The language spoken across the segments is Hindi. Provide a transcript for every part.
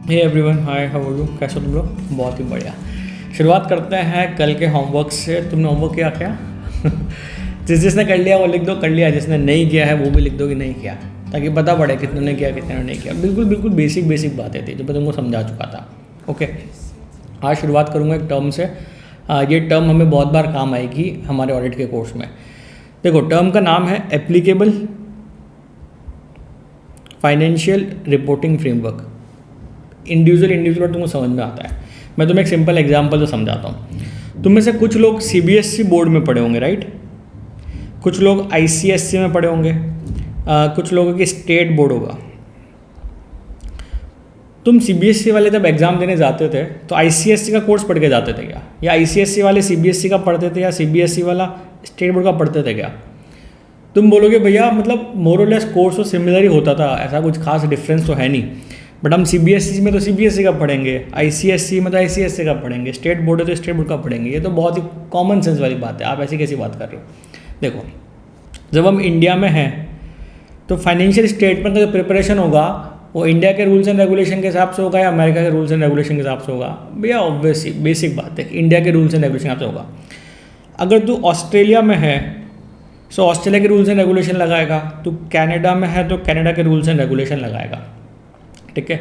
Hey everyone, hi, how are you? कैसे हो तुम लोग? बहुत ही बढ़िया। शुरुआत करते हैं कल के होमवर्क से। तुमने होमवर्क किया क्या? जिसने कर लिया वो लिख दो, कर लिया। जिसने नहीं किया है वो भी लिख दो कि नहीं किया, ताकि पता पड़े कितने ने किया कितने ने नहीं किया। बिल्कुल बिल्कुल बेसिक बातें थी जो मैं तुमको समझा चुका था। ओके, आज शुरुआत करूँगा एक टर्म से। ये टर्म हमें बहुत बार काम आएगी हमारे ऑडिट के कोर्स में। देखो, टर्म का नाम है applicable financial reporting framework. Individual तुमको समझ में आता है। मैं तुम्हें एक सिंपल एग्जांपल तो समझाता हूँ। तुम में से कुछ लोग सीबीएसई बोर्ड में पढ़े होंगे, राइट? कुछ लोग आईसीएसई में पढ़े होंगे, कुछ लोगों की स्टेट बोर्ड होगा। तुम सीबीएसई वाले जब एग्ज़ाम देने जाते थे तो आईसीएसई का कोर्स पढ़ के जाते थे क्या? या आईसीएसई वाले सीबीएसई का पढ़ते थे, या सीबीएसई वाला स्टेट बोर्ड का पढ़ते थे क्या? तुम बोलोगे भैया मतलब मोर और लेस कोर्स तो सिमिलर ही होता था, ऐसा कुछ खास डिफरेंस तो है नहीं। बट हम सीबीएसई में तो सीबीएसई का पढ़ेंगे, आईसीएसई में तो आईसीएसई का पढ़ेंगे, स्टेट बोर्ड है तो स्टेट बोर्ड का पढ़ेंगे। ये तो बहुत ही कॉमन सेंस वाली बात है। आप ऐसी कैसी बात कर रहे हो? देखो, जब हम इंडिया में हैं तो फाइनेंशियल स्टेटमेंट का जो प्रिपरेशन होगा वो इंडिया के रूल्स एंड रेगुलेशन के हिसाब से होगा या अमेरिका के रूल्स एंड रेगुलेशन के हिसाब से होगा? भैया ऑब्वियसली बेसिक बात है, इंडिया के रूल्स एंड रेगुलेशन के हिसाब से होगा। अगर तू ऑस्ट्रेलिया में है तो ऑस्ट्रेलिया के रूल्स एंड रेगुलेशन लगाएगा, तू कनाडा में है तो कनाडा के रूल्स एंड रेगुलेशन लगाएगा। ठीक है,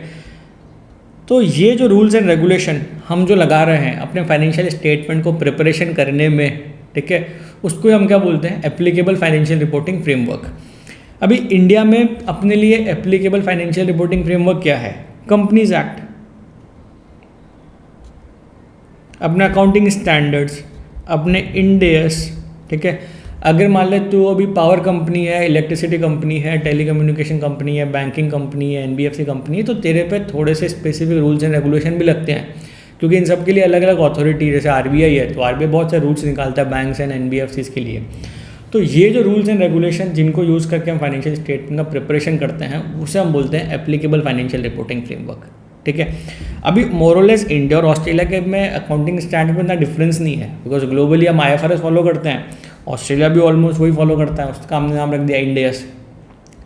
तो ये जो रूल्स एंड रेगुलेशन हम जो लगा रहे हैं अपने फाइनेंशियल स्टेटमेंट को प्रिपरेशन करने में, ठीक है, उसको हम क्या बोलते हैं? Applicable financial reporting framework. अभी इंडिया में अपने लिए एप्लीकेबल फाइनेंशियल रिपोर्टिंग फ्रेमवर्क क्या है? कंपनीज एक्ट, अपने अकाउंटिंग स्टैंडर्ड्स, अपने इंड एस। ठीक है, अगर मान ले तो अभी पावर कंपनी है, इलेक्ट्रिसिटी कंपनी है, टेलीकम्युनिकेशन कंपनी है, बैंकिंग कंपनी है, एनबीएफसी कंपनी है, तो तेरे पे थोड़े से स्पेसिफिक रूल्स एंड रेगुलेशन भी लगते हैं, क्योंकि इन सब के लिए अलग अलग अथॉरिटी, जैसे आरबीआई है तो आरबीआई बहुत से रूल्स निकालता है बैंक्स एंड एनबीएफसीज के लिए। तो ये जो रूल्स एंड रेगुलेशन जिनको यूज़ करके हम फाइनेंशियल स्टेटमेंट का प्रिपरेशन करते हैं उसे हम बोलते हैं एप्लीकेबल फाइनेंशियल रिपोर्टिंग फ्रेमवर्क। ठीक है, अभी मोरलेस इंडिया और ऑस्ट्रेलिया के में अकाउंटिंग स्टैंडर्ड में इतना डिफरेंस नहीं है, बिकॉज ग्लोबली हम आईएफआरएस फॉलो करते हैं, ऑस्ट्रेलिया भी ऑलमोस्ट वही फॉलो करता है, उसका हमने नाम रख दिया इंड एस।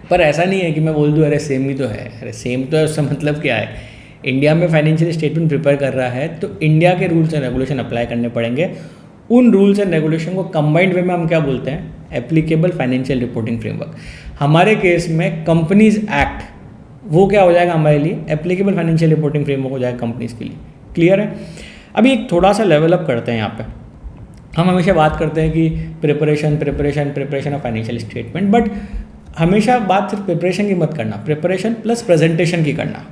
पर ऐसा नहीं है कि मैं बोल दूँ अरे सेम ही तो है। अरे सेम तो है, उसका मतलब क्या है? इंडिया में फाइनेंशियल स्टेटमेंट प्रिपेयर कर रहा है तो इंडिया के रूल्स एंड रेगुलेशन अप्लाई करने पड़ेंगे। उन रूल्स एंड रेगुलेशन को कंबाइंड वे में हम क्या बोलते हैं? Applicable financial reporting framework. हमारे केस में कंपनीज एक्ट वो क्या हो जाएगा हमारे लिए? एप्लीकेबल फाइनेंशियल रिपोर्टिंग फ्रेमवर्क हो जाएगा कंपनीज के लिए। क्लियर है? अभी एक थोड़ा सा लेवल अप करते हैं। यहाँ पे हम हमेशा बात करते हैं कि preparation of financial statement, but हमेशा बात सिर्फ प्रिपरेशन की मत करना, प्रिपरेशन प्लस प्रेजेंटेशन की करना।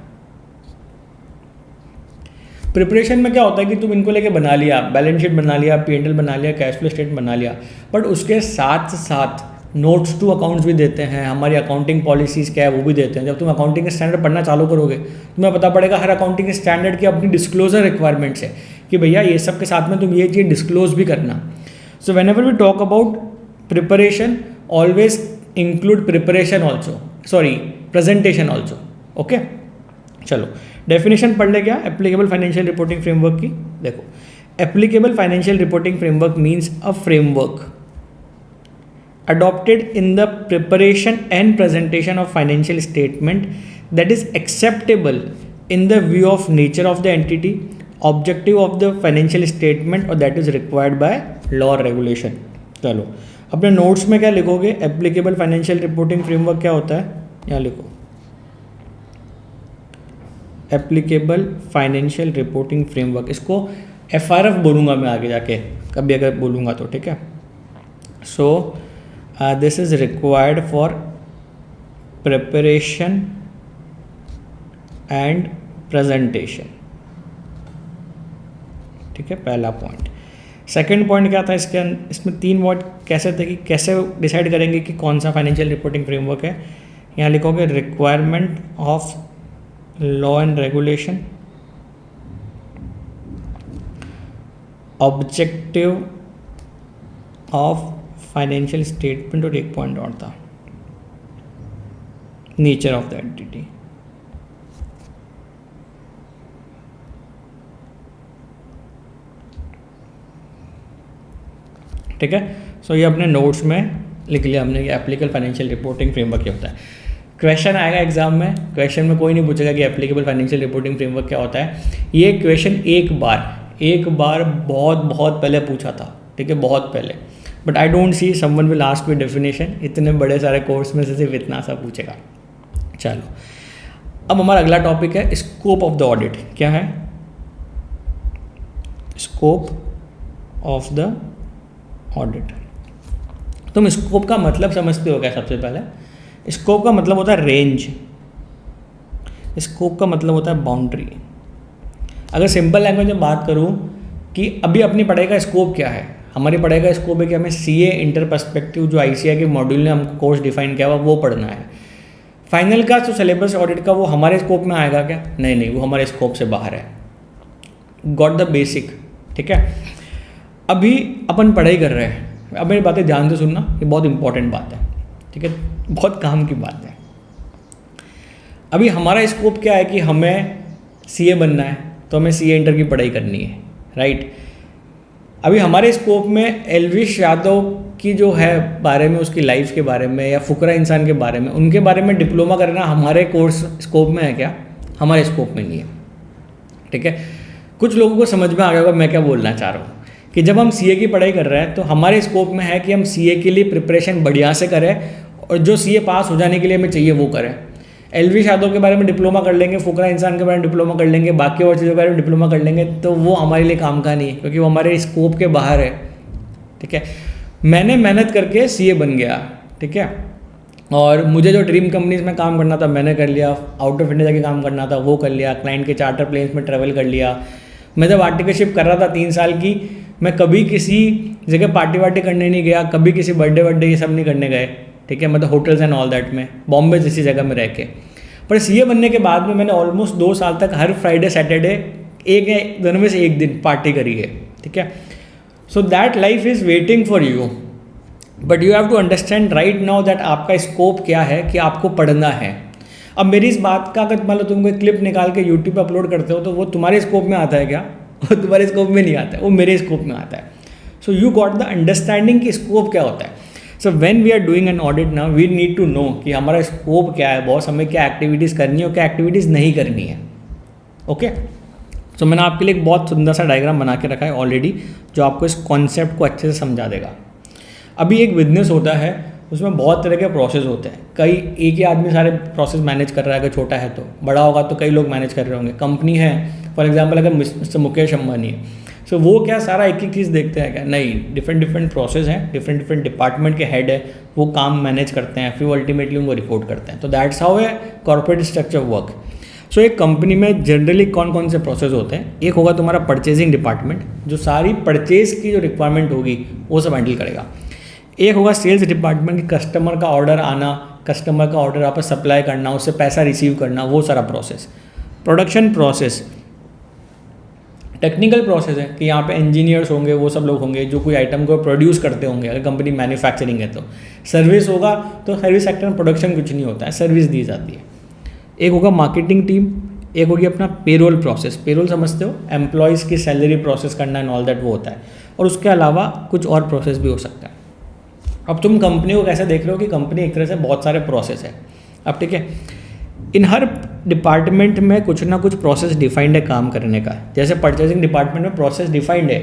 प्रिपरेशन में क्या होता है कि तुम इनको लेके बना लिया, बैलेंस शीट बना लिया, P&L बना लिया, कैश फ्लो स्टेटमेंट बना लिया, बट उसके साथ साथ नोट्स टू अकाउंट्स भी देते हैं, हमारी अकाउंटिंग पॉलिसीज़ क्या है वो भी देते हैं। जब तुम अकाउंटिंग स्टैंडर्ड पढ़ना चालू करोगे तुम्हें पता पड़ेगा हर अकाउंटिंग स्टैंडर्ड की अपनी डिस्क्लोजर रिक्वायरमेंट्स है कि भैया ये सब के साथ में तुम ये चीज़ डिस्क्लोज भी करना। So whenever we talk about preparation always include presentation also. Okay, चलो डेफिनेशन पढ़ ले। क्या एप्लीकेबल फाइनेंशियल रिपोर्टिंग फ्रेमवर्क की? देखो, applicable financial reporting framework means a framework adopted in the preparation and presentation of financial statement that is acceptable in the view of nature of the entity, objective of the financial statement or that is required by law or regulation। चलो अपने नोट्स में क्या लिखोगे? एप्लीकेबल फाइनेंशियल रिपोर्टिंग फ्रेमवर्क क्या होता है? यहाँ लिखो एप्लीकेबल फाइनेंशियल रिपोर्टिंग फ्रेमवर्क। इसको एफआरएफ बोलूँगा मैं आगे जाके कभी अगर बोलूँगा तो, ठीक है। सो this is required for preparation and presentation। ठीक है, पहला पॉइंट। सेकंड पॉइंट क्या था इसमें 3 वर्ड कैसे थे कि कैसे डिसाइड करेंगे कि कौन सा फाइनेंशियल रिपोर्टिंग फ्रेमवर्क है? यहाँ लिखोगे requirement of law and regulation, objective of financial statement और एक पॉइंट और था नेचर ऑफ द एंटिटी। ठीक है, सो ये अपने नोट्स में लिख लिया हमने कि एप्लीकेबल फाइनेंशियल रिपोर्टिंग फ्रेमवर्क क्या होता है। क्वेश्चन आएगा एग्जाम में, क्वेश्चन में कोई नहीं पूछेगा कि एप्लीकेबल फाइनेंशियल रिपोर्टिंग फ्रेमवर्क क्या होता है। ये क्वेश्चन एक बार बहुत पहले पूछा था, ठीक है, बहुत पहले। But I don't see someone will ask me definition, इतने बड़े सारे कोर्स में से सिर्फ इतना सा पूछेगा। चलो, अब हमारा अगला टॉपिक है स्कोप ऑफ द ऑडिट। क्या है? Scope of the audit. तुम स्कोप का मतलब समझते हो क्या? सबसे पहले स्कोप का मतलब होता है रेंज, स्कोप का मतलब होता है बाउंड्री। अगर सिंपल लैंग्वेज में बात करूं कि अभी अपनी पढ़ाई का स्कोप क्या है, हमारी पढ़ाई का स्कोप है कि हमें सीए इंटर पर्सपेक्टिव जो आईसीए के मॉड्यूल ने हमको कोर्स डिफाइन किया हुआ वो पढ़ना है। फाइनल का जो सिलेबस ऑडिट का वो हमारे स्कोप में आएगा क्या? नहीं, वो हमारे स्कोप से बाहर है। गॉट द बेसिक, ठीक है। अभी अपन पढ़ाई कर रहे हैं, अब मेरी बातें ध्यान से सुनना, ये बहुत इंपॉर्टेंट बात है, ठीक है, बहुत काम की बात है। अभी हमारा स्कोप क्या है कि हमें सीए बनना है, तो हमें सीए इंटर की पढ़ाई करनी है, राइट। अभी हमारे स्कोप में एल्विश यादव की जो है बारे में, उसकी लाइफ के बारे में, या फुकरा इंसान के बारे में, उनके बारे में डिप्लोमा करना हमारे कोर्स स्कोप में है क्या? हमारे स्कोप में नहीं है, ठीक है। कुछ लोगों को समझ में आ गया होगा मैं क्या बोलना चाह रहा हूँ, कि जब हम सीए की पढ़ाई कर रहे हैं तो हमारे स्कोप में है कि हम सीए के लिए प्रिपरेशन बढ़िया से करें, और जो सीए पास हो जाने के लिए हमें चाहिए वो करें। एलवी यादव के बारे में डिप्लोमा कर लेंगे, फुकरा इंसान के बारे में डिप्लोमा कर लेंगे, बाकी और चीज़ों के बारे में डिप्लोमा कर लेंगे, तो वो हमारे लिए काम का नहीं है, क्योंकि वो हमारे स्कोप के बाहर है, ठीक है। मैंने मेहनत करके सीए बन गया, ठीक है, और मुझे जो ड्रीम कंपनीज में काम करना था मैंने कर लिया, आउट ऑफ इंडिया जाके काम करना था वो कर लिया, क्लाइंट के चार्टर प्लेन्स में ट्रैवल कर लिया। मैं जब आर्टिकलशिप कर रहा था 3 साल की, मैं कभी किसी जगह पार्टी वार्टी करने नहीं गया, कभी किसी बर्थडे ये सब नहीं करने गए, ठीक है, मतलब होटल्स एंड ऑल दैट में, बॉम्बे जैसी जगह में रह के। पर सीए बनने के बाद में मैंने ऑलमोस्ट 2 साल तक हर फ्राइडे सैटरडे एक या दोनों में से एक दिन पार्टी करी है, ठीक है। So that life is waiting for you, but you have to understand right now that आपका स्कोप क्या है, कि आपको पढ़ना है। अब मेरी इस बात का अगर मान लो तुम कोई क्लिप निकाल के यूट्यूब पर अपलोड करते हो तो वो तुम्हारे स्कोप में आता है क्या? वो तुम्हारे स्कोप में नहीं आता है, वो मेरे स्कोप में आता है। So you got the understanding कि स्कोप क्या होता है। So when we are doing an audit now we need to know कि हमारा स्कोप क्या है, बॉस हमें क्या एक्टिविटीज़ करनी है और क्या एक्टिविटीज़ नहीं करनी है, ओके। सो मैंने आपके लिए एक बहुत सुंदर सा डायग्राम बना के रखा है ऑलरेडी, जो आपको इस कॉन्सेप्ट को अच्छे से समझा देगा। अभी एक बिजनेस होता है, उसमें बहुत तरह के प्रोसेस होते हैं, कई एक ही आदमी सारे प्रोसेस मैनेज कर रहा है, अगर छोटा है तो, बड़ा होगा तो कई लोग मैनेज कर रहे होंगे। कंपनी है फॉर एग्जांपल, अगर मिस्टर मुकेश अंबानी है, सो वो क्या सारा एक एक चीज़ देखते हैं क्या? नहीं, डिफरेंट प्रोसेस हैं, डिफरेंट डिपार्टमेंट के हेड है, वो काम मैनेज करते हैं, फिर अल्टीमेटली उनको रिपोर्ट करते हैं। तो that's how a corporate structure work. So एक कंपनी में जनरली कौन कौन से प्रोसेस होते हैं? एक होगा तुम्हारा परचेजिंग डिपार्टमेंट, जो सारी परचेज की जो रिक्वायरमेंट होगी वो सब हैंडल करेगा। एक होगा सेल्स डिपार्टमेंट, की कस्टमर का ऑर्डर आना, कस्टमर का ऑर्डर आपस सप्लाई करना, उससे पैसा रिसीव करना, वो सारा process. Production process technical process है कि यहाँ पे इंजीनियर्स होंगे, वो सब लोग होंगे जो कोई आइटम को प्रोड्यूस करते होंगे, अगर कंपनी मैन्युफैक्चरिंग है तो। सर्विस होगा तो सर्विस सेक्टर में प्रोडक्शन कुछ नहीं होता है, सर्विस दी जाती है। एक होगा मार्केटिंग टीम, एक होगी अपना पेरोल प्रोसेस। पेरोल समझते हो, एम्प्लॉयज़ की सैलरी प्रोसेस करना एंड ऑल दैट वो होता है, और उसके अलावा कुछ और प्रोसेस भी हो सकता है। अब तुम कंपनी को कैसे देख रहे हो कि कंपनी एक तरह से बहुत सारे प्रोसेस है। अब ठीक है, इन हर डिपार्टमेंट में कुछ ना कुछ प्रोसेस डिफाइंड है काम करने का। जैसे परचेजिंग डिपार्टमेंट में प्रोसेस डिफाइंड है,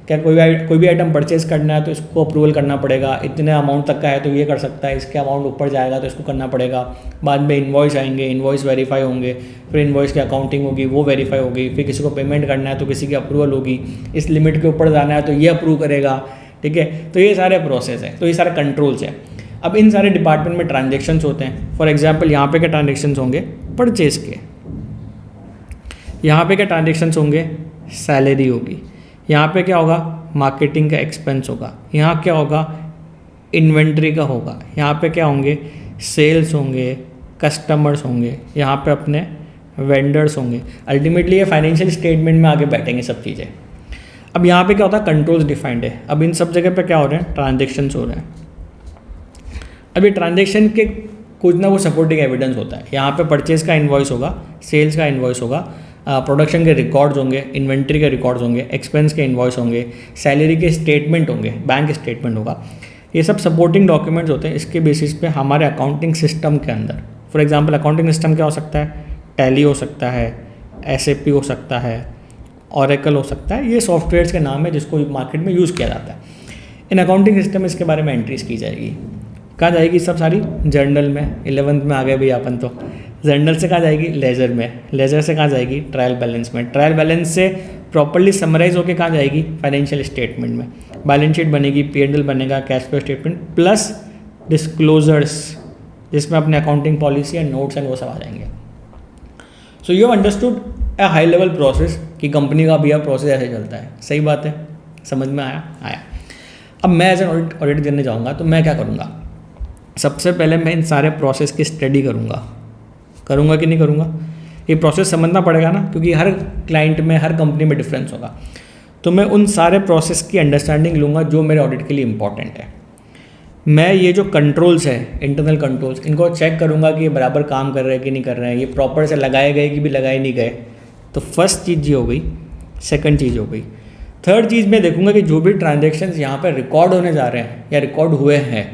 क्या कोई भी आइटम परचेज करना है तो इसको अप्रूवल करना पड़ेगा, इतने अमाउंट तक का है तो ये कर सकता है, इसके अमाउंट ऊपर जाएगा तो इसको करना पड़ेगा। बाद में इन्वॉइस आएंगे, इन्वॉइस वेरीफाई होंगे, फिर इन्वॉइस की अकाउंटिंग होगी, वो वेरीफाई होगी, फिर किसी को पेमेंट करना है तो किसी की अप्रूवल होगी, इस लिमिट के ऊपर जाना है तो ये अप्रूव करेगा, ठीक है। तो ये सारे प्रोसेस हैं, तो ये सारे कंट्रोल्स हैं। अब इन सारे डिपार्टमेंट में ट्रांजेक्शन्स होते हैं। फॉर एग्जांपल यहाँ पे क्या ट्रांजेक्शन्स होंगे? परचेज के। यहाँ पे क्या ट्रांजेक्शन्स होंगे? सैलरी होगी। यहाँ पे क्या होगा? मार्केटिंग का एक्सपेंस होगा। यहाँ क्या होगा? इन्वेंट्री का होगा। यहाँ पे क्या होंगे? सेल्स होंगे, कस्टमर्स होंगे, यहाँ पे अपने वेंडर्स होंगे। अल्टीमेटली ये फाइनेंशियल स्टेटमेंट में आगे बैठेंगे सब चीज़ें। अब यहाँ पे क्या होता है? कंट्रोल्स डिफाइंड है। अब इन सब जगह पे क्या हो रहे हैं? ट्रांजेक्शन्स हो रहे हैं। अभी ट्रांजेक्शन के कुछ ना कुछ सपोर्टिंग एविडेंस होता है। यहाँ पे परचेज का इन्वॉइस होगा, सेल्स का इन्वॉइस होगा, प्रोडक्शन के रिकॉर्ड्स होंगे, इन्वेंट्री के रिकॉर्ड्स होंगे, एक्सपेंस के इन्वॉइस होंगे, सैलरी के स्टेटमेंट होंगे, बैंक स्टेटमेंट होगा। ये सब सपोर्टिंग डॉक्यूमेंट्स होते हैं। इसके बेसिस पे हमारे अकाउंटिंग सिस्टम के अंदर फॉर एग्जांपल अकाउंटिंग सिस्टम क्या हो सकता है, टैली हो सकता है, SAP हो सकता है, ऑरेकल हो सकता है। ये सॉफ्टवेयर्स के नाम है जिसको मार्केट में यूज़ किया जाता है। इन अकाउंटिंग सिस्टम इसके बारे में एंट्रीज की जाएगी। कहाँ जाएगी सब सारी, जर्नल में। 11th में आ गए भैया अपन तो। जर्नल से कहाँ जाएगी, लेजर में। लेजर से कहाँ जाएगी, ट्रायल बैलेंस में। ट्रायल बैलेंस से प्रॉपर्ली समराइज होकर कहाँ जाएगी, फाइनेंशियल स्टेटमेंट में। बैलेंस शीट बनेगी, P&L बनेगा, cash flow statement plus disclosures, जिसमें अपने accounting policy and notes and वो सब आ जाएंगे। So you understood A high level process कि कंपनी का भैया प्रोसेस ऐसे चलता है। सही बात है, समझ में आया। अब मैं एज एन ऑडिट करने जाऊँगा तो मैं क्या करूँगा, सबसे पहले मैं इन सारे प्रोसेस की स्टडी करूँगा कि नहीं करूँगा। ये प्रोसेस समझना पड़ेगा ना, क्योंकि हर क्लाइंट में, हर कंपनी में डिफरेंस होगा। तो मैं उन सारे प्रोसेस की अंडरस्टैंडिंग लूँगा जो मेरे ऑडिट के लिए इंपॉर्टेंट है। मैं ये जो कंट्रोल्स है, इंटरनल कंट्रोल्स, इनको चेक करूँगा कि ये बराबर काम कर रहे हैं कि नहीं कर रहे हैं, ये प्रॉपर से लगाए गए कि भी लगाए नहीं गए। तो फर्स्ट चीज़ ये हो गई। सेकंड चीज़ हो गई। थर्ड चीज़ मैं देखूँगा कि जो भी ट्रांजेक्शन्स यहाँ पर रिकॉर्ड होने जा रहे हैं या रिकॉर्ड हुए हैं,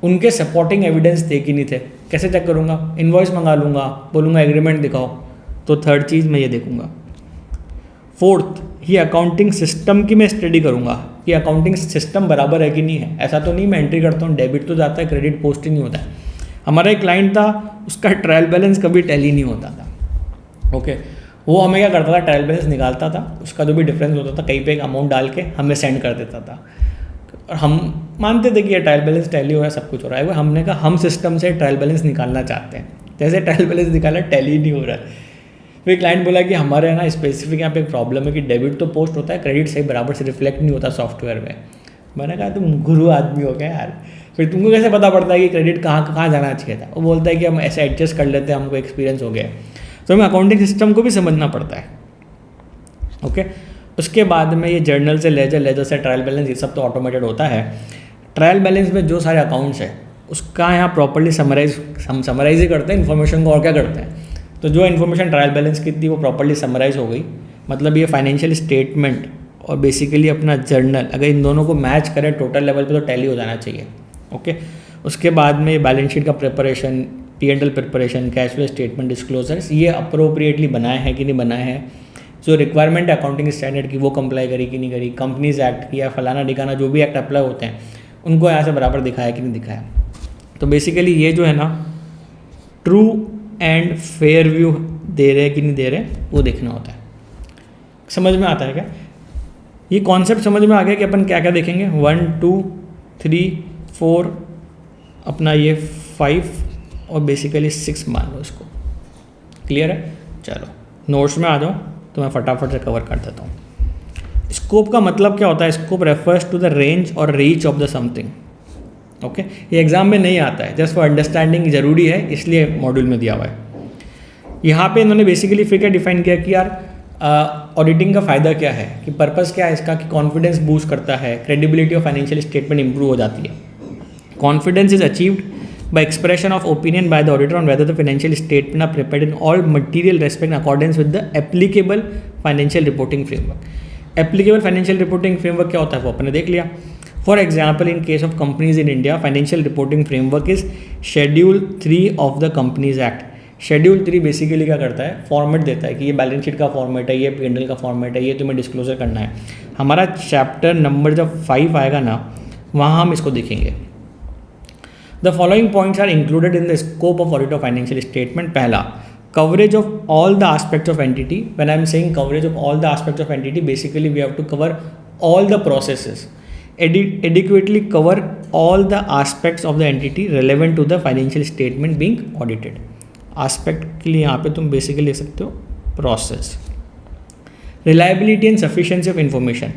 उनके सपोर्टिंग एविडेंस थे कि नहीं थे। कैसे चेक करूँगा, इनवॉइस मंगा लूँगा, बोलूँगा एग्रीमेंट दिखाओ। तो थर्ड चीज़ मैं ये देखूँगा। फोर्थ, ये अकाउंटिंग सिस्टम की मैं स्टडी करूँगा कि अकाउंटिंग सिस्टम बराबर है कि नहीं है। ऐसा तो नहीं मैं एंट्री करता हूँ, डेबिट तो जाता है, क्रेडिट पोस्ट ही नहीं होता है। हमारा एक क्लाइंट था, उसका ट्रायल बैलेंस कभी टैली नहीं होता था। ओके, वो हमें क्या करता था, ट्रायल बैलेंस निकालता था, उसका जो भी डिफरेंस होता था कहीं पे एक अमाउंट डाल के हमें सेंड कर देता था। और हम मानते थे कि ये ट्रायल बैलेंस टैली हो रहा है, सब कुछ हो रहा है। हमने कहा हम सिस्टम से ट्रायल बैलेंस निकालना चाहते हैं। जैसे ट्रायल बैलेंस निकाला, टैली नहीं हो रहा है। फिर क्लाइंट बोला कि हमारे ना स्पेसिफिक यहाँ पे एक प्रॉब्लम है कि डेबिट तो पोस्ट होता है, क्रेडिट सही बराबर से रिफ्लेक्ट नहीं होता सॉफ्टवेयर में। मैंने कहा तुम गुरु आदमी हो गया यार, फिर तुमको कैसे पता पड़ता है कि क्रेडिट कहाँ जाना चाहिए था। वो बोलता है कि हम ऐसे एडजस्ट कर लेते हैं, हमको एक्सपीरियंस हो गया। तो हमें अकाउंटिंग सिस्टम को भी समझना पड़ता है। ओके, उसके बाद में ये जर्नल से लेजर, लेजर से ट्रायल बैलेंस, ये सब तो ऑटोमेटेड होता है। ट्रायल बैलेंस में जो सारे अकाउंट्स है उसका यहाँ प्रॉपर्ली हम समराइज ही करते हैं इन्फॉर्मेशन को, और क्या करते हैं। तो जो इन्फॉर्मेशन ट्रायल बैलेंस की थी वो प्रॉपर्ली समराइज हो गई। मतलब ये फाइनेंशियल स्टेटमेंट और बेसिकली अपना जर्नल, अगर इन दोनों को मैच करें टोटल लेवल पे तो टैली हो जाना चाहिए। ओके, उसके बाद में बैलेंस शीट का preparation, P&L preparation, cash flow statement, disclosures, ये अप्रोप्रिएटली बनाए हैं कि नहीं बनाए हैं। जो रिक्वायरमेंट है अकाउंटिंग स्टैंडर्ड की वो कंप्लाई करी कि नहीं करी, कंपनीज एक्ट की या फलाना ढिकाना जो भी एक्ट अप्लाई होते हैं उनको यहाँ से बराबर दिखाया कि नहीं दिखाया। तो बेसिकली ये जो है ना, ट्रू एंड फेयर व्यू दे रहे कि नहीं दे रहे वो देखना होता है। समझ में आता है क्या? ये कॉन्सेप्ट समझ में आ गया कि अपन क्या क्या देखेंगे। 1 2 3 4 अपना ये 5 और बेसिकली 6 मान लो इसको। क्लियर है? चलो नोट्स में आ जाओ तो मैं फटाफट से कवर कर देता हूँ। स्कोप का मतलब क्या होता है? Scope refers to the range और reach of the something. Okay, ये एग्जाम में नहीं आता है, जस्ट फॉर अंडरस्टैंडिंग ज़रूरी है, इसलिए मॉड्यूल में दिया हुआ है। यहाँ पे इन्होंने बेसिकली फिर क्या डिफाइन किया कि यार ऑडिटिंग का फ़ायदा क्या है, कि पर्पस क्या है इसका, कि कॉन्फिडेंस बूस्ट करता है, credibility of financial statement improve हो जाती है। Confidence is achieved by expression of opinion by the auditor on whether the financial statement are prepared in all material respect in accordance with the applicable financial reporting framework. Applicable financial reporting framework क्या होता है वो अपने देख लिया। For example, in case of companies in India, financial reporting framework is Schedule 3 of the Companies Act. Schedule 3 basically क्या करता है, फॉर्मेट देता है कि ये बैलेंस शीट का फॉर्मेट है, ये P&L का फॉर्मेट है, ये तुम्हें डिस्क्लोजर करना है। हमारा चैप्टर नंबर जब 5 आएगा ना, वहाँ हम इसको देखेंगे। The following points are included in the scope of audit of financial statement. पहला, coverage of all the aspects of entity. When I am saying coverage of all the aspects of entity, basically we have to cover all the processes, adequately cover all the aspects of the entity relevant to the financial statement being audited. Aspect के लिए यहाँ पे तुम basically ले सकते हो process. Reliability and sufficiency of information.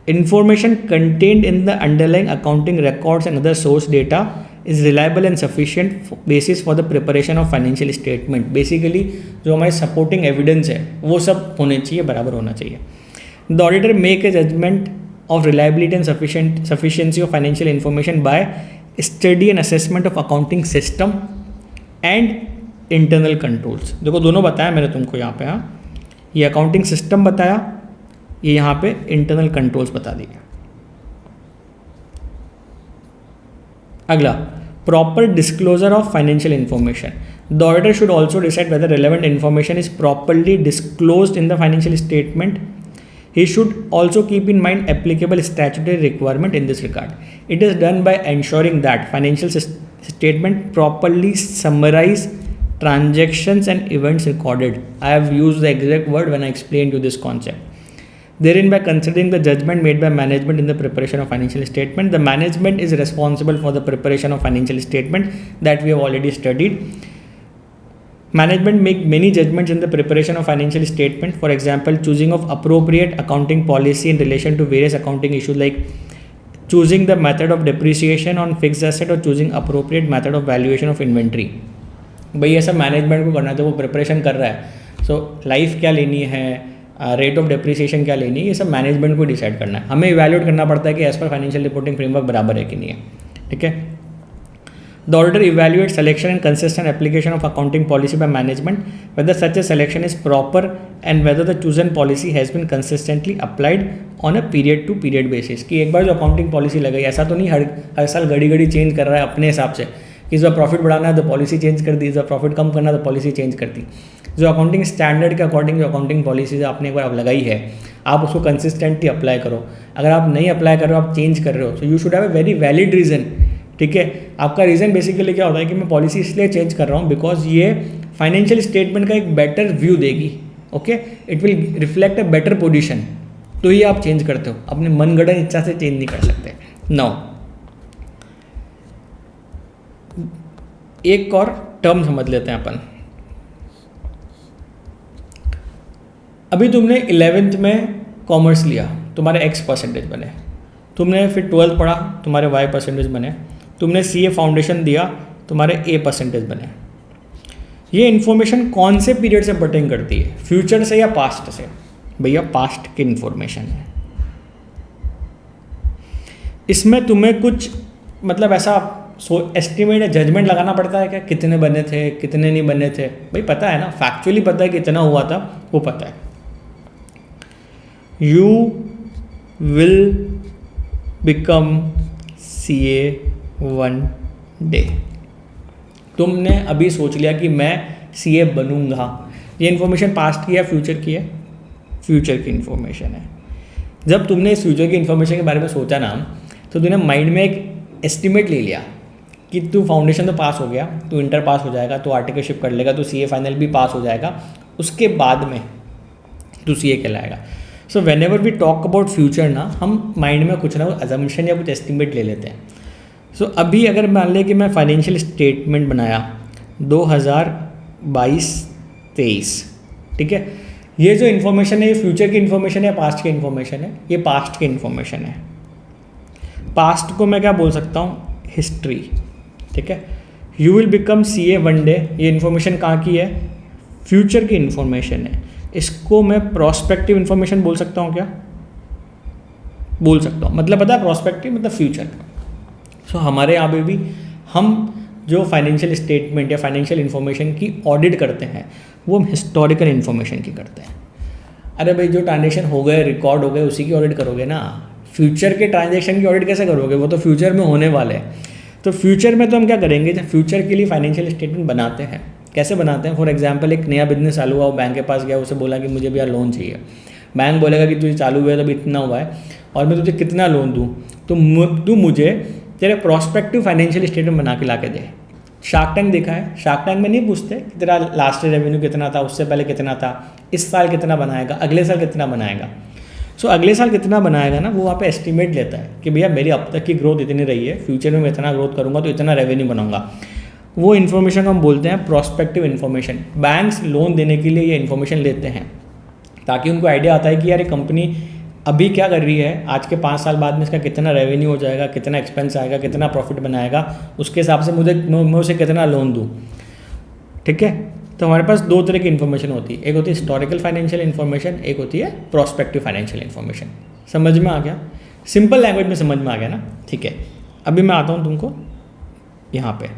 Information contained in the underlying accounting records and other source data is reliable and sufficient basis for the preparation of financial statement. Basically जो हमारे supporting evidence है वो सब होने चाहिए, बराबर होना चाहिए. The auditor make a judgment of reliability and sufficiency of financial information by study and assessment of accounting system and internal controls. देखो दोनों बताया मैंने तुमको यहाँ पे। हाँ, ये अकाउंटिंग सिस्टम बताया, ये यहाँ पे इंटरनल कंट्रोल्स बता दिए। अगला, proper disclosure of financial information. The auditor should also decide whether relevant information is properly disclosed in the financial statement. He should also keep in mind applicable statutory requirement in this regard. It is done by ensuring that financial statement properly summarize transactions and events recorded. I have used the exact word when I explained you this concept. Therein, by considering the judgment made by management in the preparation of financial statement, the management is responsible for the preparation of financial statement that we have already studied. Management make many judgments in the preparation of financial statement. For example, choosing of appropriate accounting policy in relation to various accounting issues like choosing the method of depreciation on fixed asset or choosing appropriate method of valuation of inventory. भाई ये सब मैनेजमेंट को करना है, तो वो प्रिपरेशन कर रहा है, सो लाइफ क्या लेनी है, रेट ऑफ डेप्रिसिएशन क्या लेनी है, ये सब मैनेजमेंट को डिसाइड करना है. हमें इवैल्यूएट करना पड़ता है कि as per financial reporting framework बराबर है कि नहीं है. ठीक है. The auditor evaluate selection and consistent application of accounting policy by management, whether such a selection is proper and whether the chosen policy has been consistently applied on a period to period basis. कि एक बार जो अकाउंटिंग पॉलिसी लगाई, ऐसा तो नहीं हर साल घड़ी घड़ी चेंज कर रहा है अपने हिसाब से, कि इस बार प्रॉफिट बढ़ाना है तो पॉलिसी चेंज कर दी, इस बार प्रॉफिट कम करना है तो पॉलिसी चेंज कर दी. जो अकाउंटिंग स्टैंडर्ड के अकॉर्डिंग जो अकाउंटिंग पॉलिसीज आपने एक बार लगाई है, आप उसको कंसिस्टेंटली अप्लाई करो. अगर आप नहीं अप्लाई कर रहे हो, आप चेंज कर रहे हो, तो you should have a very valid reason. ठीक है. आपका रीज़न बेसिकली क्या होता है कि मैं पॉलिसी इसलिए चेंज कर रहा हूँ बिकॉज ये फाइनेंशियल स्टेटमेंट का एक बेटर व्यू देगी. Okay, it will reflect a better position, तो ये आप चेंज करते हो. अपने मनगढ़ंत इच्छा से चेंज नहीं कर सकते. नाउ एक और टर्म समझ लेते हैं अपन. अभी तुमने 11th में कॉमर्स लिया, तुम्हारे X परसेंटेज बने. तुमने फिर 12th पढ़ा, तुम्हारे Y परसेंटेज बने. तुमने CA फाउंडेशन दिया, तुम्हारे A परसेंटेज बने. ये इन्फॉर्मेशन कौन से पीरियड से पर्टेन करती है, फ्यूचर से या पास्ट से? भैया पास्ट की इन्फॉर्मेशन है. इसमें तुम्हें कुछ मतलब ऐसा एस्टिमेट या जजमेंट लगाना पड़ता है क्या, कितने बने थे, कितने नहीं बने थे? भाई पता है ना, फैक्चुअली पता है कितना हुआ था, वो पता है. You will become CA one day. तुमने अभी सोच लिया कि मैं CA बनूंगा. ये इन्फॉर्मेशन पास्ट की है, फ्यूचर की है? फ्यूचर की इन्फॉर्मेशन है. जब तुमने इस फ्यूचर की इन्फॉर्मेशन के बारे में सोचा ना, तो तुमने माइंड में एक एस्टिमेट ले लिया कि तू फाउंडेशन तो पास हो गया, तू इंटर पास हो जाएगा, तू आर्टिकलशिप कर लेगा, तू CA फाइनल भी पास हो जाएगा, उसके बाद में तू CA कहलाएगा. So whenever we talk about future ना, हम माइंड में कुछ ना कुछ अजम्पशन या कुछ एस्टिमेट ले लेते हैं. सो अभी अगर मान लें कि मैं फाइनेंशियल स्टेटमेंट बनाया 2022-23, ठीक है, ये जो इन्फॉर्मेशन है ये फ्यूचर की इन्फॉर्मेशन है, पास्ट की इन्फॉर्मेशन है? ये पास्ट की इन्फॉर्मेशन है. पास्ट को मैं क्या बोल सकता हूँ, हिस्ट्री. ठीक है. You will become CA one day, ये इन्फॉर्मेशन कहाँ की है, फ्यूचर की इन्फॉर्मेशन है. इसको मैं प्रोस्पेक्टिव इन्फॉर्मेशन बोल सकता हूँ क्या? बोल सकता हूँ. मतलब पता है प्रोस्पेक्टिव मतलब फ्यूचर. सो हमारे यहाँ पे भी हम जो फाइनेंशियल स्टेटमेंट या फाइनेंशियल इन्फॉर्मेशन की ऑडिट करते हैं, वो हम हिस्टोरिकल इन्फॉर्मेशन की करते हैं. अरे भाई जो ट्रांजेक्शन हो गए, रिकॉर्ड हो गए, उसी की ऑडिट करोगे ना. फ्यूचर के ट्रांजेक्शन की ऑडिट कैसे करोगे, वो तो फ्यूचर में होने वाले हैं. तो फ्यूचर में तो हम क्या करेंगे, जब फ्यूचर के लिए फाइनेंशियल स्टेटमेंट बनाते हैं, कैसे बनाते हैं? फॉर एग्जांपल एक नया बिजनेस चालू हुआ, वो बैंक के पास गया, उसे बोला कि मुझे भी यार लोन चाहिए. बैंक बोलेगा कि तुझे चालू हुआ है तो अभी इतना हुआ है और मैं तुझे कितना लोन दूँ, तो तू मुझे तेरे प्रोस्पेक्टिव फाइनेंशियल स्टेटमेंट बना के ला के दे. शार्क टैंक देखा है? शार्क टैंक में नहीं पूछते कि तेरा लास्ट ईयर रेवेन्यू कितना था, उससे पहले कितना था, इस साल कितना बनाएगा, अगले साल कितना बनाएगा. सो अगले साल कितना बनाएगा ना, वो वहाँ पे एस्टिमेट लेता है कि भैया मेरी अब तक की ग्रोथ इतनी रही है, फ्यूचर में मैं इतना ग्रोथ करूँगा तो इतना रेवेन्यू बनाऊंगा. वो इन्फॉर्मेशन को हम बोलते हैं प्रोस्पेक्टिव इन्फॉर्मेशन. बैंक्स लोन देने के लिए ये इन्फॉर्मेशन लेते हैं ताकि उनको आइडिया आता है कि यार ये कंपनी अभी क्या कर रही है, आज के 5 साल बाद में इसका कितना रेवेन्यू हो जाएगा, कितना एक्सपेंस आएगा, कितना प्रॉफिट बनाएगा, उसके हिसाब से मैं उसे कितना लोन दूँ. ठीक है. तो हमारे पास दो तरह की इन्फॉर्मेशन होती है, एक होती है हिस्टोरिकल फाइनेंशियल इन्फॉर्मेशन, एक होती है प्रोस्पेक्टिव फाइनेंशियल इन्फॉर्मेशन. समझ में आ गया? सिंपल लैंग्वेज में समझ में आ गया ना? ठीक है. अभी मैं आता हूँ तुमको यहाँ पे.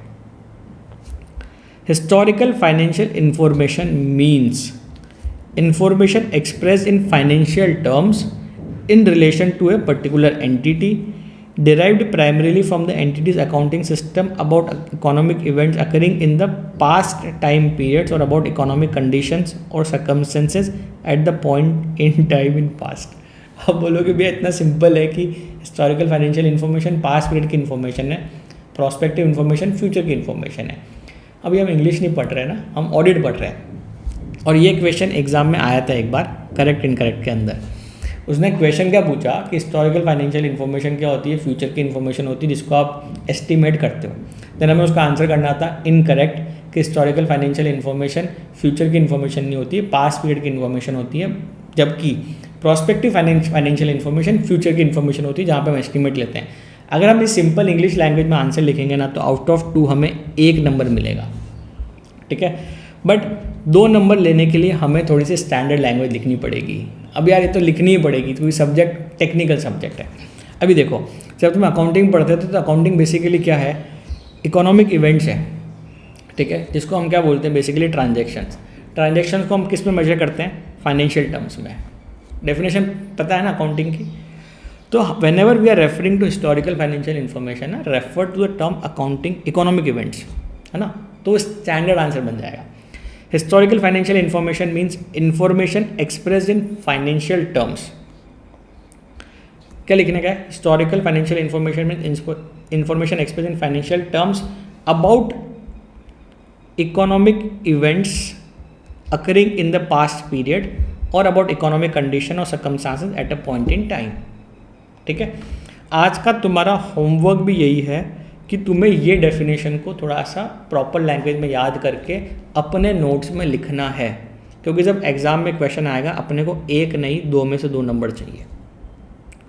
Historical financial information means information expressed in financial terms in relation to a particular entity derived primarily from the entity's accounting system about economic events occurring in the past time periods or about economic conditions or circumstances at the point in time in past. अब बोलोगे भैया इतना सिंपल है कि historical financial information past period की इन्फॉर्मेशन है, प्रोस्पेक्टिव इन्फॉर्मेशन फ्यूचर की इन्फॉर्मेशन है. अभी हम इंग्लिश नहीं पढ़ रहे हैं ना, हम ऑडिट पढ़ रहे हैं. और ये क्वेश्चन एग्जाम में आया था एक बार करेक्ट इनकरेक्ट के अंदर. उसने क्वेश्चन क्या पूछा कि हिस्टोरिकल फाइनेंशियल इन्फॉर्मेशन क्या होती है, फ्यूचर की इन्फॉर्मेशन होती है जिसको आप एस्टिमेट करते हो. देन हमें उसका आंसर करना था इनकरेक्ट कि हिस्टोरिकल फाइनेंशियल इन्फॉर्मेशन फ्यूचर की इन्फॉर्मेशन नहीं होती है, पास्ट पीरियड की इन्फॉर्मेशन होती है, जबकि प्रोस्पेक्टिव फाइनेंशियल इन्फॉर्मेशन फ्यूचर की इन्फॉर्मेशन होती है जहाँ पे हम एस्टिमेट लेते हैं. अगर हम इस सिंपल इंग्लिश लैंग्वेज में आंसर लिखेंगे ना तो आउट ऑफ 2 हमें 1 नंबर मिलेगा. ठीक है, बट 2 नंबर लेने के लिए हमें थोड़ी सी स्टैंडर्ड लैंग्वेज लिखनी पड़ेगी. अब यार ये तो लिखनी ही पड़ेगी क्योंकि सब्जेक्ट टेक्निकल सब्जेक्ट है. अभी देखो, जब तुम अकाउंटिंग पढ़ते थे तो अकाउंटिंग बेसिकली क्या है, इकोनॉमिक इवेंट्स है. ठीक है, जिसको हम क्या बोलते हैं बेसिकली ट्रांजेक्शन्स को हम किस में मेजर करते हैं, फाइनेंशियल टर्म्स में. डेफिनेशन पता है ना अकाउंटिंग की. तो whenever we are referring to historical financial information ना, refer to the term accounting economic events, है ना, तो स्टैंडर्ड आंसर बन जाएगा. Historical financial information means information expressed in financial terms. क्या लिखने का है, historical financial information means information expressed in financial terms about economic events occurring in the past period or about economic condition or circumstances at a point in time. ठीक है, आज का तुम्हारा होमवर्क भी यही है कि तुम्हें ये डेफिनेशन को थोड़ा सा प्रॉपर लैंग्वेज में याद करके अपने नोट्स में लिखना है, क्योंकि जब एग्ज़ाम में क्वेश्चन आएगा अपने को 1 नहीं 2 में से 2 नंबर चाहिए.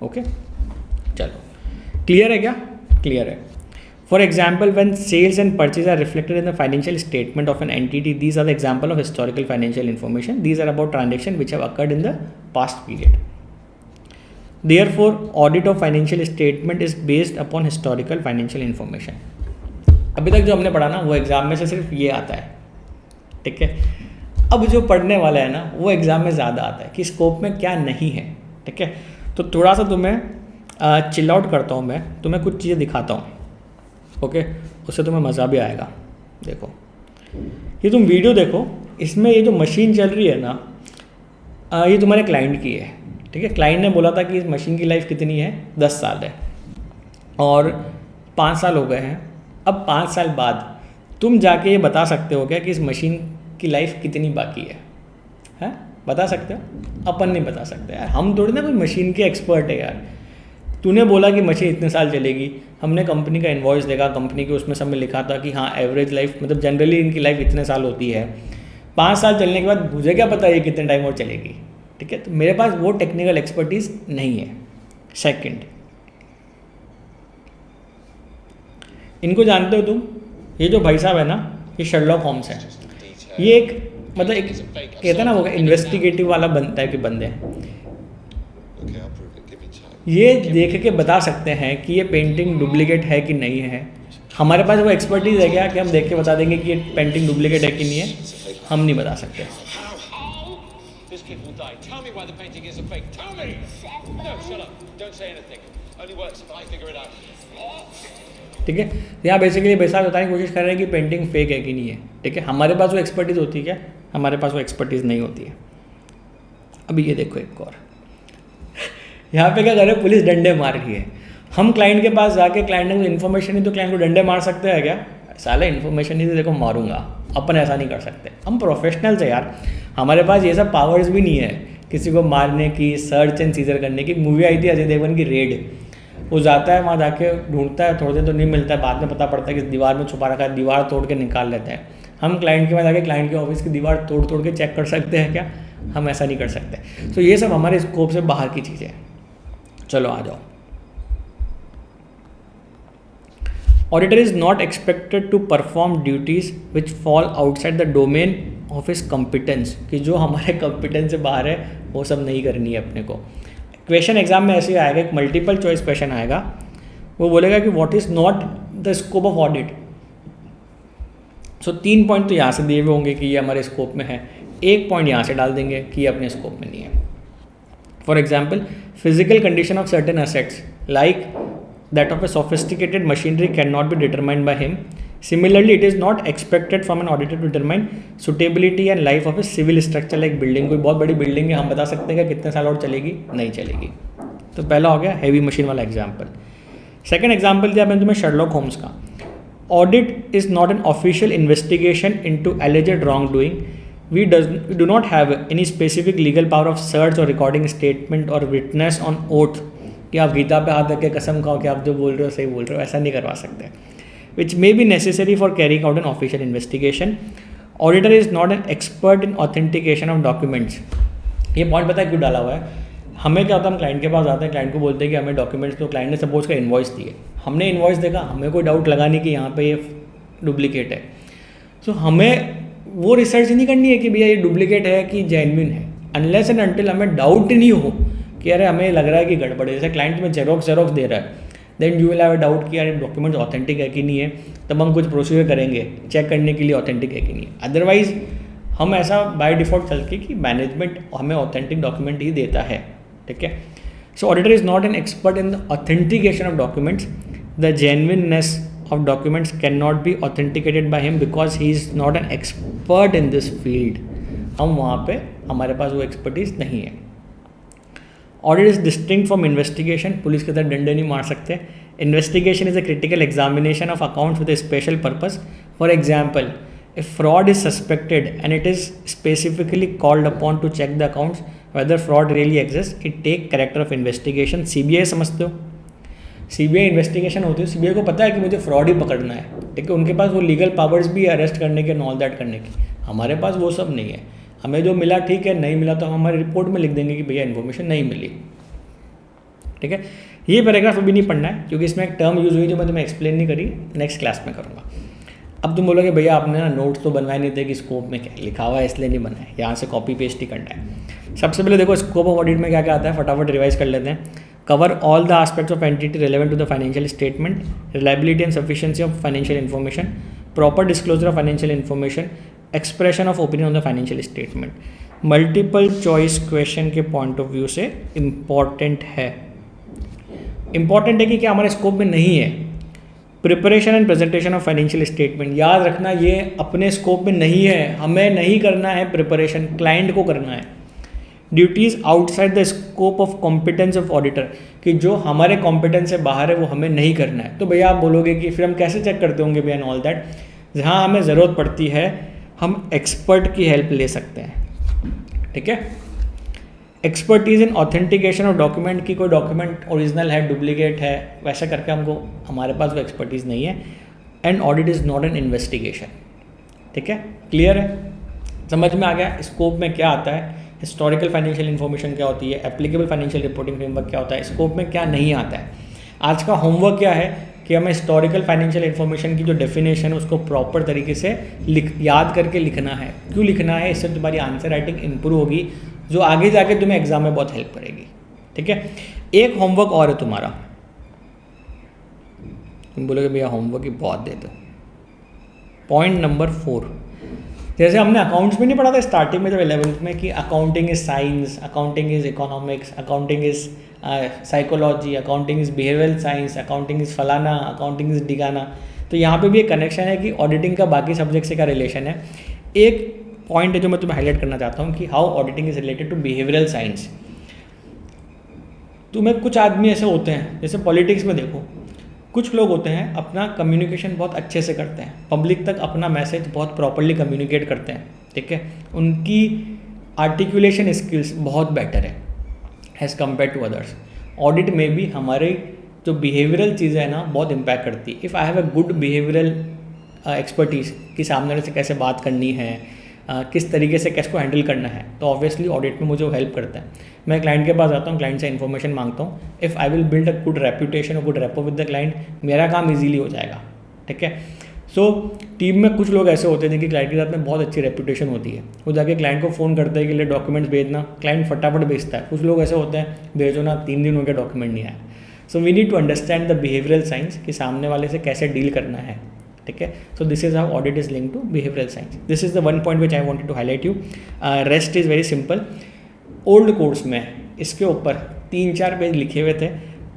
ओके, चलो क्लियर है क्या, क्लियर है. For example, when sales and purchase are reflected in the financial statement of an entity, these are the example of historical financial information. These are about transactions which have occurred in the past period. Therefore, audit of financial statement is based upon historical financial information. अभी तक जो हमने पढ़ा ना वो एग्जाम में से सिर्फ ये आता है. ठीक है, अब जो पढ़ने वाला है ना वो एग्जाम में ज़्यादा आता है कि स्कोप में क्या नहीं है. ठीक है, तो थोड़ा सा तुम्हें चिल आउट करता हूँ, मैं तुम्हें कुछ चीज़ें दिखाता हूँ. ओके, उससे तुम्हें मज़ा भी आएगा. देखो ये तुम वीडियो देखो, इसमें ये जो मशीन चल रही है ना, ये तुम्हारे क्लाइंट की है. ठीक है, क्लाइंट ने बोला था कि इस मशीन की लाइफ कितनी है, 10 साल है और 5 साल हो गए हैं. अब 5 साल बाद तुम जाके ये बता सकते हो क्या कि इस मशीन की लाइफ कितनी बाकी है? बता सकते हो? अपन नहीं बता सकते यार, हम थोड़ी ना कोई मशीन के एक्सपर्ट है यार. तूने बोला कि मशीन इतने साल चलेगी, हमने कंपनी का इन्वॉइस देखा, कंपनी के उसमें सब में लिखा था कि हाँ एवरेज लाइफ मतलब जनरली इनकी लाइफ इतने साल होती है. 5 साल चलने के बाद मुझे क्या पता ये कितने टाइम और चलेगी. ठीक है, तो मेरे पास वो टेक्निकल एक्सपर्टीज नहीं है. सेकंड, इनको जानते हो तुम, ये जो भाई साहब है ना, ये शर्लॉक होम्स है. ये एक मतलब एक कहते हैं ना वो इन्वेस्टिगेटिव वाला बनता है कि बंदे ये देख के बता सकते हैं कि ये पेंटिंग डुप्लीकेट है कि नहीं है. हमारे पास वो एक्सपर्टीज़ है क्या कि हम देख के बता देंगे कि ये पेंटिंग डुप्लीकेट है कि नहीं है? हम नहीं बता सकते. ठीक है, यहाँ बेसिकली वैसा बताने की कोशिश कर रहे हैं कि पेंटिंग फेक है कि नहीं है. ठीक है, हमारे पास वो एक्सपर्टीज़ होती है क्या? हमारे पास वो एक्सपर्टीज़ नहीं होती है. अभी ये देखो एक और, यहाँ पे क्या कर रहे हैं, पुलिस डंडे मार रही है. हम क्लाइंट के पास जाके क्लाइंट ने इन्फॉर्मेशन नहीं तो क्लाइंट को डंडे मार सकते हैं क्या? साला इन्फॉर्मेशन नहीं तो देखो मारूंगा. अपन ऐसा नहीं कर सकते, हम प्रोफेशनल्स है यार. हमारे पास ये सब पावर्स भी नहीं है किसी को मारने की, सर्च एंड सीजर करने की. मूवी आई थी अजय देवगन की रेड, वो जाता है वहाँ जाके ढूंढता है, थोड़ी देर तो नहीं मिलता है, बाद में पता पड़ता है कि दीवार में छुपा रखा है, दीवार तोड़ के निकाल लेते हैं. हम क्लाइंट के पास जाके क्लाइंट के ऑफिस की दीवार तोड़ तोड़ के चेक कर सकते हैं क्या? हम ऐसा नहीं कर सकते. तो ये सब हमारे स्कोप से बाहर की चीज़ें हैं. चलो आ जाओ. Auditor is not expected to perform duties which fall outside the domain of his competence, कि जो हमारे कॉम्पिटेंस से बाहर है वो सब नहीं करनी है अपने को. क्वेश्चन एग्जाम में ऐसे ही आएगा, एक मल्टीपल चॉइस क्वेश्चन आएगा, वो बोलेगा कि what is not the scope of audit. So 3 point तो यहाँ से दिए हुए होंगे कि ये हमारे स्कोप में है, 1 पॉइंट यहाँ से डाल देंगे कि ये अपने स्कोप में नहीं है. For example, physical condition of certain assets like that of a sophisticated machinery cannot be determined by him. Similarly, it is not expected from an auditor to determine suitability and life of a civil structure like building. कोई बहुत बड़ी बिल्डिंग है, हम बता सकते हैं कि कितने साल और चलेगी, नहीं चलेगी. तो पहला हो गया हैवी मशीन वाला एग्जाम्पल. सेकेंड एग्जाम्पल दिया मैंने तुम्हें शर्लॉक होम्स का. Audit is not an official investigation into alleged wrongdoing. We do not have any specific legal power of search or recording statement or witness on oath कि आप गीता पे हाथ रख के कसम खाओ कि आप जो बोल रहे हो सही बोल रहे हो, ऐसा नहीं करवा सकते. Which may be necessary for carrying out an official investigation. Auditor is not an expert in authentication of documents. ये पॉइंट पता है क्यों डाला हुआ है? हमें क्या होता है, हम क्लाइंट के पास आते हैं, क्लाइंट को बोलते हैं कि हमें डॉक्यूमेंट्स, तो क्लाइंट ने सपोज का इन्वॉइस दिए, हमने इन्वॉइस देखा, हमें कोई डाउट लगा नहीं कि यहाँ पे ये डुप्लीकेट है. सो हमें वो रिसर्च नहीं करनी है कि भैया ये डुप्लीकेट है कि जेन्युइन है, अनलेस एंड अनटिल हमें डाउट नहीं हो कि अरे हमें लग रहा है कि गड़बड़ है. जैसे क्लाइंट में जेरोक्स दे रहा है, then you will have a doubt कि यार डॉक्यूमेंट्स ऑथेंटिक है कि नहीं है, तब हम कुछ प्रोसीजर करेंगे चेक करने के लिए ऑथेंटिक है कि नहीं है. अदरवाइज हम ऐसा बाय डिफ़ॉल्ट चलते कि मैनेजमेंट हमें ऑथेंटिक डॉक्यूमेंट ही देता है. ठीक है. सो auditor is not an expert in the authentication of documents. The genuineness of documents cannot be authenticated by him because he is not an expert in this field. हम वहाँ पे हमारे पास वो एक्सपर्टीज नहीं है. Audit is distinct from investigation. Police के तरह डंडे नहीं मार सकते. Investigation is a critical examination of accounts with a special purpose. For example, if fraud is suspected and it is specifically called upon to check the accounts whether fraud really exists, it take character of investigation. CBI समझते हो? सीबीआई इन्वेस्टिगेशन होती है, सीबीआई को पता है कि मुझे फ्रॉड ही पकड़ना है. ठीक है, उनके पास वो लीगल पावर्स भी अरेस्ट करने के, ऑल दैट करने की. हमारे पास वो सब नहीं है. हमें जो मिला ठीक है, नहीं मिला तो हम हमारी रिपोर्ट में लिख देंगे कि भैया इन्फॉर्मेशन नहीं मिली. ठीक है. ये पैराग्राफ अभी नहीं पढ़ना है क्योंकि इसमें एक टर्म यूज़ हुई जो मैं तुम्हें एक्सप्लेन नहीं करी, नेक्स्ट क्लास में करूँगा. अब तुम बोलोगे भैया आपने ना नोट्स तो बनवाए नहीं थे कि स्कोप में क्या लिखा हुआ है इसलिए नहीं बनाए, यहाँ से कॉपी पेस्ट ही करना है. सबसे पहले देखो स्कोप ऑफ ऑडिट में क्या क्या आता है, फटाफट रिवाइज कर लेते हैं. Cover all the aspects of entity relevant to the financial statement, reliability and sufficiency of financial information, proper disclosure of financial information, expression of opinion on the financial statement. Multiple choice question के point of view से important है. Important है कि क्या हमारे स्कोप में नहीं है. Preparation and presentation of financial statement, याद रखना ये अपने स्कोप में नहीं है, हमें नहीं करना है प्रिपरेशन, क्लाइंट को करना है. Duties outside the scope of competence of auditor, कि जो हमारे कॉम्पिटेंस से बाहर है वो हमें नहीं करना है. तो भैया आप बोलोगे कि फिर हम कैसे चेक करते होंगे भैया एंड ऑल दैट. जहाँ हमें ज़रूरत पड़ती है हम एक्सपर्ट की हेल्प ले सकते हैं. ठीक है. Expertise in authentication of document, की कोई डॉक्यूमेंट ओरिजिनल है डुप्लीकेट है वैसा करके हमको, हमारे पास वो एक्सपर्टीज़ नहीं है. And audit is not an investigation. ठीक है, क्लियर है, समझ में आ गया स्कोप में क्या आता है, हिस्टोरिकल फाइनेंशियल इन्फॉर्मेशन क्या होती है, एप्लीकेबल फाइनेंशियल रिपोर्टिंग फ्रेमवर्क क्या होता है, स्कोप में क्या नहीं आता है. आज का होमवर्क क्या है कि हमें हिस्टोरिकल फाइनेंशियल इन्फॉर्मेशन की जो डेफिनेशन है उसको प्रॉपर तरीके से याद करके लिखना है. क्यों लिखना है, इससे तुम्हारी आंसर राइटिंग इंप्रूव होगी जो आगे जाके तुम्हें एग्जाम में बहुत हेल्प करेगी. ठीक है. एक होमवर्क और है तुम्हारा, तुम बोलोगे भैया होमवर्क ही बहुत दे दो. पॉइंट नंबर 4, जैसे हमने अकाउंट्स में नहीं पढ़ा था स्टार्टिंग में जब 11th में कि accounting is science, accounting is economics, accounting is psychology, accounting is behavioural science, accounting is फलाना, अकाउंटिंग इज डिगाना. तो यहाँ पे भी एक कनेक्शन है कि ऑडिटिंग का बाकी सब्जेक्ट से क्या रिलेशन है. एक पॉइंट है जो मैं तुम्हें हाईलाइट करना चाहता हूँ कि how auditing is related to behavioural science. तुम्हें कुछ आदमी ऐसे होते हैं, जैसे पॉलिटिक्स में देखो, कुछ लोग होते हैं अपना कम्युनिकेशन बहुत अच्छे से करते हैं, पब्लिक तक अपना मैसेज बहुत प्रॉपरली कम्युनिकेट करते हैं. ठीक है, उनकी आर्टिकुलेशन स्किल्स बहुत बेटर है as compared to others. Audit में भी हमारे जो बिहेवियरल चीज़ें हैं ना बहुत इम्पैक्ट करती है. If I have a good behavioural expertise कि सामने वाले से कैसे बात करनी है, किस तरीके से कैसे को हैंडल करना है, तो ऑब्वियसली ऑडिट में मुझे वो हेल्प करता है. मैं क्लाइंट के पास आता हूँ, क्लाइंट से इन्फॉर्मेशन मांगता हूँ. If I will build a good reputation और good repo with the client, मेरा काम इजीली हो जाएगा. ठीक है. सो टीम में कुछ लोग ऐसे होते हैं जिनकी क्लाइंट के साथ में बहुत अच्छी रेपुटेशन होती है, वो जाके क्लाइंट को फ़ोन करते हैं कि ले डॉक्यूमेंट्स भेजना, क्लाइंट फटाफट भेजता है. कुछ लोग ऐसे होते हैं भेजो ना 3 दिन हो गया डॉक्यूमेंट नहीं आया. So we need to understand the behavioural science कि सामने वाले से कैसे डील करना है. ठीक है. So this is how audit is link to behavioural science. This is the one point which I wanted to highlight you. Rest is very simple. Old course में इसके ऊपर 3-4 पेज लिखे हुए थे,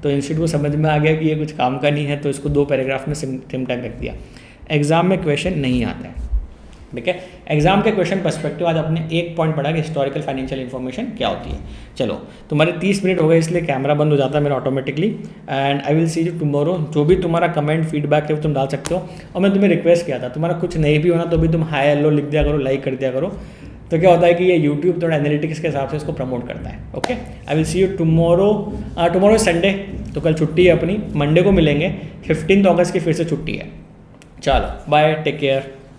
तो इंस्टीट्यूट को समझ में आ गया कि ये कुछ काम का नहीं है, तो इसको 2 पैराग्राफ में सिमटा रख दिया। एग्जाम में क्वेश्चन नहीं आता है, ठीक है। एग्जाम के क्वेश्चन पर्सपेक्टिव आज आपने एक पॉइंट पढ़ा कि हिस्टोरिकल फाइनेंशियल इन्फॉर्मेशन क्या होती है। चलो तुम्हारे 30 मिनट हो गए, इसलिए कैमरा बंद हो जाता है मेरा automatically, and I will see you tomorrow. जो भी तुम्हारा कमेंट फीडबैक है वो तुम डाल सकते हो, और मैं तुम्हें रिक्वेस्ट किया था तुम्हारा कुछ नहीं भी होना तो भी तुम हाई हेलो लिख दिया करो, लाइक कर दिया करो। तो क्या होता है कि ये यूट्यूब थोड़ा एनालिटिक्स के हिसाब से इसको प्रमोट करता है। Okay, I will see you tomorrow. Tomorrow Sunday, तो कल छुट्टी है अपनी, मंडे को मिलेंगे। 15 अगस्त की फिर से छुट्टी है। चलो बाय, टेक केयर।